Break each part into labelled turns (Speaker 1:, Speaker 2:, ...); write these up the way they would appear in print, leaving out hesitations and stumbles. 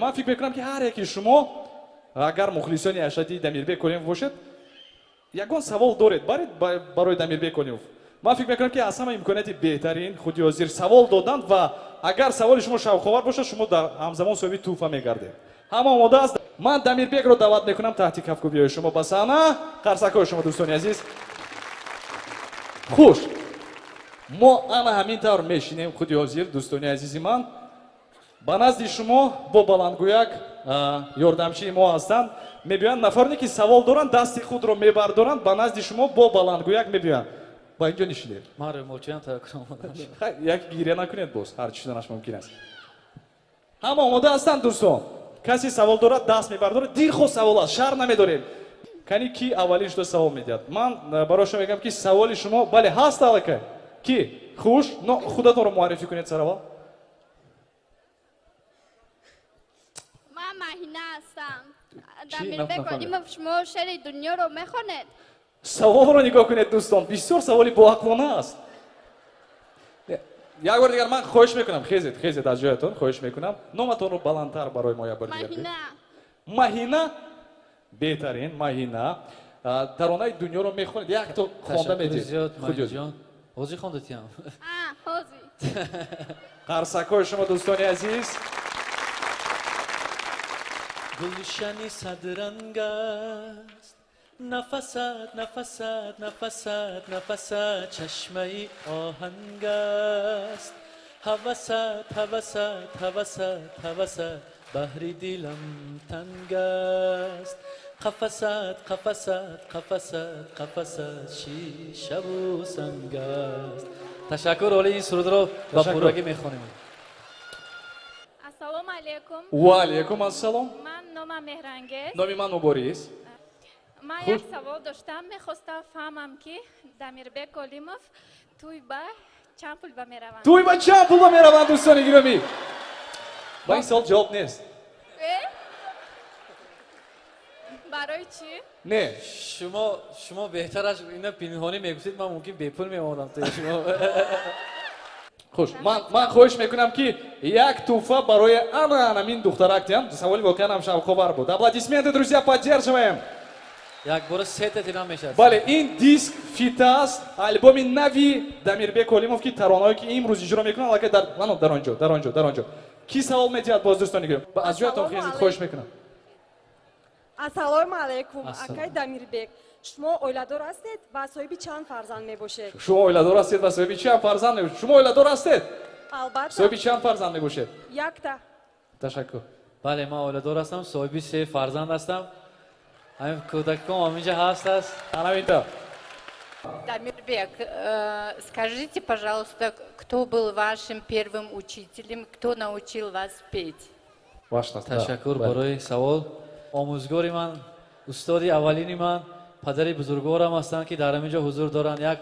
Speaker 1: من فکر میکنم که هر یکی شما اگر مخلصانی اشدی دمیربек کلیمов باشد یگان سوال دارید برای دمیربek کلیمов. من فکر میکنم که از همه امکانات بهترین خودی حاضر سوال دادند و اگر سوال شما شوخ‌آور باشه شما در همزمان صاحب توفه میگردید. همه آماده است. من دمیربek رو دعوت میکنم تحت کف بیاید شما به صحنه. قرصکای شما دوستان عزیز. خوش. ما انا همین طور میشینیم خودی حاضر دوستان عزیز من. با نزد شما با بلندگویک یاردمچی ما هستند. میبینند نفرانی که سوال دارند دست خود رو میبردارند با نزد شما با بلندگویک میبینند. با اینجا نشینید.
Speaker 2: ما رو موچیان تا کنم.
Speaker 1: یک گیره نکنید باز هر چیزی نش ممکن است. همه آماده هستند دوستان. کسی سوال دارد دست میبرداره دیر خود سوال است شر نمیداریم. کنی کی اولیش دو سوال میدهد. من برای شما میگم که سوال شما بله هست الکی. کی خوش خودتون رو معرفی کنید سراوا.
Speaker 3: من مهینه هستم. دمیربek کلیمov شما شعر دنیا رو میخونید.
Speaker 1: سوال رو نگاه کنید دوستان بسیار سوالی با عقلانه است. یک بار دیگر من خواهش میکنم خیزید از جایتون خواهش میکنم نامتون رو بلندتر برای ما یک بار دیگر بگید. مهینه بهترین مهینه ترانه دنیا رو میخونید یک تا خوانده میدید.
Speaker 2: خودی جان حوزی خوندتیم.
Speaker 3: حوزی.
Speaker 1: قرصکای شما دوستان عزیز.
Speaker 2: گلشنی صدرنگ است نفست نفست نفست نفست چشمه آهنگ است هوست هوست هوست هوست بحری دلم تنگ است قفست قفست قفست قفست شیشه و سنگ است. تشکر اولی این سرود رو با پورگی میخونیم.
Speaker 3: السلام علیکم.
Speaker 1: و علیکم السلام.
Speaker 3: من نامم مهرنگیز.
Speaker 1: نامی من مبارز.
Speaker 3: من یک سوال داشتم میخواستم فهمم که دمیربek کلیمov توی با چند پول با میروند.
Speaker 1: توی با چند پول با میروند دوستان گرامی. با این سوال جواب نیست.
Speaker 3: برای چی؟
Speaker 1: نه.
Speaker 2: شما بهتر از اینا پنهانی میگویید من ممکن به پول میمونم تو شما.
Speaker 1: خوش من خواهش میکنم که یک توفه برای همین دخترک دیم. سوالی واقعا هم شوخ‌آور بود. аплодисменты друзья поддерживаем.
Speaker 2: یک بار ست اینا میشه.
Speaker 1: بله این دیسک فیت است آلبوم نوی دمیربek کلیمov که ترانه‌ای که امروز اجرا میکنن البته در آنجا کی سوال میدید باز دوستان گرامی از جایتون خیزید خواهش میکنم.
Speaker 4: السلام علیکم آقای دمیربek شما اویلادور هستید و صاحب چند فرزند میباشید؟
Speaker 1: شما اویلادور هستید و صاحب چند فرزند میباشید؟ شما اویلادور هستید؟
Speaker 4: البته.
Speaker 1: صاحب چند فرزند میباشید؟
Speaker 4: یک تا.
Speaker 1: تشکر.
Speaker 2: بله من اویلادور هستم صاحب 3 فرزند هستم. همین کودکم همینجا هست.
Speaker 1: همینطور.
Speaker 5: Дамирбек, скажите, пожалуйста, кто был вашим первым учителем, кто научил вас петь?
Speaker 2: تشکر برای سوال. آموزگاری من استادی اولینی من پدری بزرگوارم هستند که در اینجا حضور دارن. یک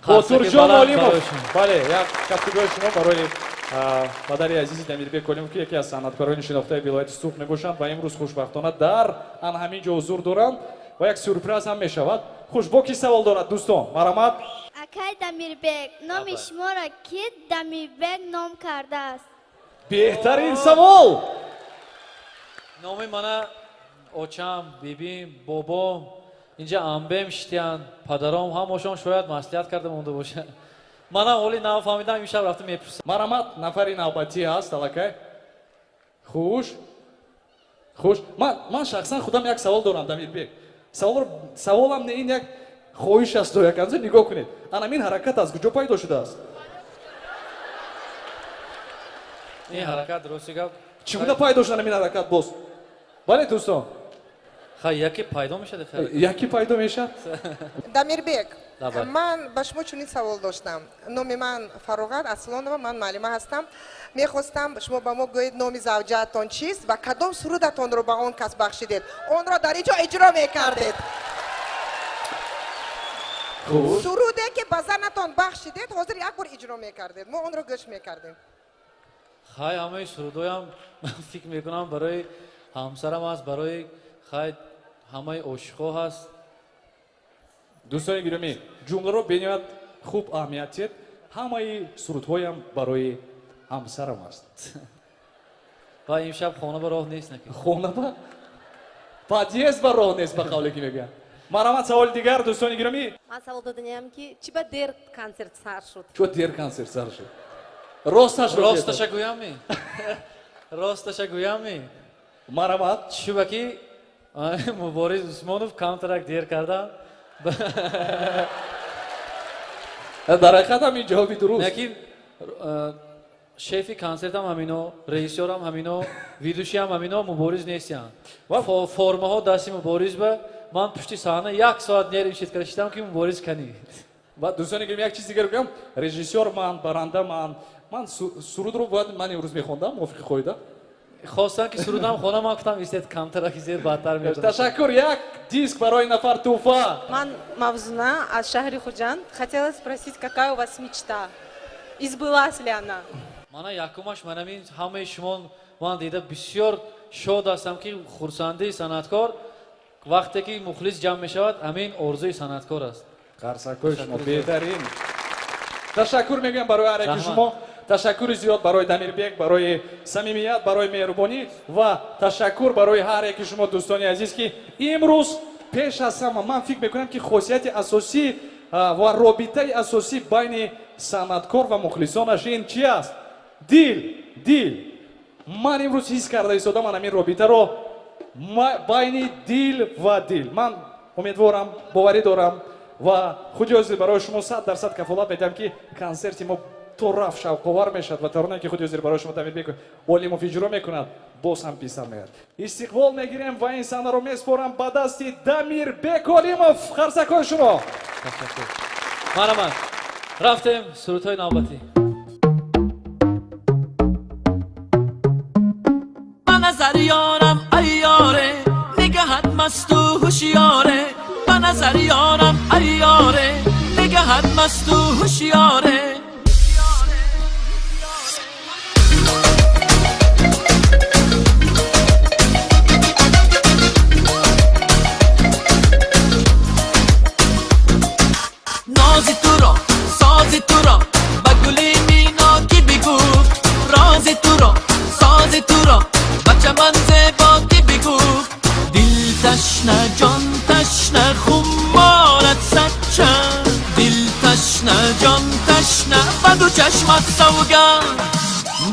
Speaker 1: بزرگجان عالیمov. بله یک کفتگاه شما برای پدری عزیز دمیربek کلیمov که یکی از صنعتکاران شناخته ولایت سوخت میباشند و امروز خوشبختانه در همینجا حضور دارند و یک سورپرایز هم میشود. خوش با کی سوال دارد دوستان؟ مرحمت.
Speaker 3: آقای دمیربek نام شما را کی دمیربek نام کرده است؟
Speaker 1: بهترین سوال.
Speaker 2: نام من اوچم بیبیم بابا اینجا انبم شتیان پدرام همشون شاید مسئولیت کرده مونده باشه. منم ولی نفهمیدم امشب رفتم میپرسم.
Speaker 1: مرحمت نفری نوبتی هست الکی. خوش من شخصا خودم یک سوال دارم دمیربek. سوالم نه این یک خواهش است و یک انزه نگاه کنید. این حرکت از کجا پیدا شده است؟
Speaker 2: این حرکت درستی گفت.
Speaker 1: چگونه پیدا شده این حرکت باز؟ بله دوستان.
Speaker 2: یکی پیدا میشه دفعه.
Speaker 1: یکی پیدا میشه؟
Speaker 6: دمیربek من به شما چنین سوال داشتم. نام من فروغت اصلان من معلمه هستم. میخواستم شما به ما گویید نام زوجهتان چیست و کدام سرودتان رو به آن کس بخشیدید آن را در اینجا اجرا میکردید. سروده که به زنتان بخشیدید حاضر یک بار اجرا میکردید ما آن را گوش میکردیم.
Speaker 2: همه سرودایم فکر میکنم برای همسرم هست برای همه عاشقا هست.
Speaker 1: دوستان گرامی جمله رو بنیاد خوب اهمیت. همه سرودهایم برای همسرم است.
Speaker 2: و امشب خانه به راه نیست نکن.
Speaker 1: خونه با подъезд ба роҳ нест ба қавле ки мегӯям. Марамад саволи дигар дӯстони гиромӣ.
Speaker 4: ман савол додам ки чӣ ба дер консерт сар шуд?
Speaker 1: Чо дер консерт сар шуд? Росташ
Speaker 2: راستش گویامی راستش گویامی
Speaker 1: Марамад
Speaker 2: چی بکی مبارز عثمانوف کانترکت دیر کرده
Speaker 1: дар ҳақиқат ҳам ин ҷавоби дуруст.
Speaker 2: لیکن شیفی کانسرت هم همینو رئیسیور هم همینو ویدوشی هم همینو مبارز نیستن فرمه ها دستی مبارز به من پشتی صحنه 1 ساعت نریم شد کردم که مبارز کنی
Speaker 1: ва дӯстони гиромӣ як чиз дигар гӯям. Режиссёр ман, баранда ман. Ман сурудро бояд ман имрӯз мехондам, мувофиқи хоҳида?
Speaker 2: خواستن که سرودم خونه ما گفتم استید کانترکت زیر بدتر میاد.
Speaker 1: Ташаккур, як диск барои нафар туҳфа.
Speaker 4: Ман Мавзуна аз шаҳри Хуҷанд. Хотела спросить, какая у вас мечта? Избылась ли она?
Speaker 2: мана якумаш манамин ҳамаи шумо ман дида бисёр шод ҳастам ки хурсандии санъаткор вақте ки мухлис ҷамъ мешавад амин орзуи санъаткор аст.
Speaker 1: қарсакои шумо беҳтарин. Ташаккур мегӯям барои ҳар яки шумо. Ташаккури зиёд барои Дамирбек, барои самимият, барои меҳрубонӣ ва ташаккур барои ҳар яки шумо дӯстони азиз ки имрӯз пеш аз ҳама ман фикр мекунам ки хосияти асосӣ ва робитаи асосӣ байни санъаткор ва мухлисонаш ин чи аст? Дил. Ман имрӯз ҳис карда истодам ҳамин робитаро байни дил ва дил. Ман умедворам, боварӣ дорам ва худи ҳозир барои шумо 100% кафолат медиҳам ки консерти мо то рафт шавқовар мешад ва тароне ки худи ҳозир барои шумо Дамирбек Олимов иҷро мекунад боз ҳам писар меяд. Истиқбол мегирем ва ин саҳнаро меспорам ба дасти Дамирбек Олимов. қарсакои шумо.
Speaker 2: манаман рафтем сурудҳои навбатӣ.
Speaker 7: به نظر یارم ایاره نگهت مست و هوشیاره به نظر یارم ایاره نگهت مست و هوشیاره نازی تو را سازی تو را به گلی مینا کی بگفت رازی تو را سازی تو را بچه من زیبا کی بگفت دل تشنه جان تشنه خمارت سچن دل تشنه جان تشنه بدو چشمت سوگن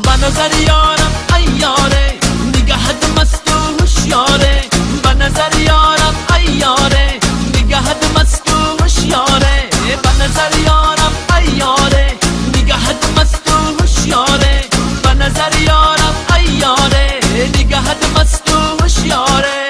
Speaker 7: به نظر یارم ایاره نگهت مست و هوشیاره به نظر یارم ایاره نگهت مست و هوشیاره به نظر یارم ایاره نگهت مست و هوشیاره به نظر یارم ایاره نگهت مست و هوشیاره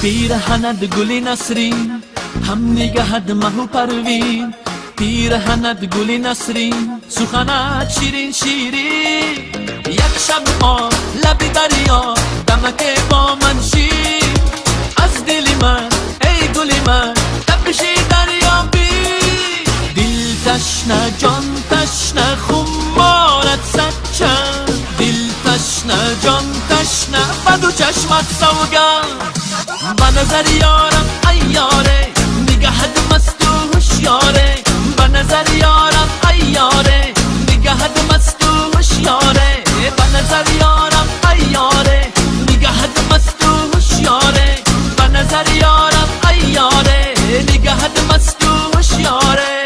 Speaker 7: پیرهنت گلی نسرین هم نگهت مهو پروین پیرهنت گلی نسرین سخنت شیرین شیرین یک شب ما لب دریا دمک با من شیر از دل من ای گل من تپشی دریا بی دل تشنه جان تشنه خمارت سچن دل تشنه جان تشنه بدو چشمت سوگن به نظر یارم ایاره نگهت مست و هوشیاره به نظر یارم ایاره نگهت مست و هوشیاره به نظر یارم ایاره نگهت مست و هوشیاره به نظر یارم ایاره نگهت مست و هوشیاره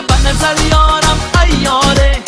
Speaker 7: به نظر یارم ایاره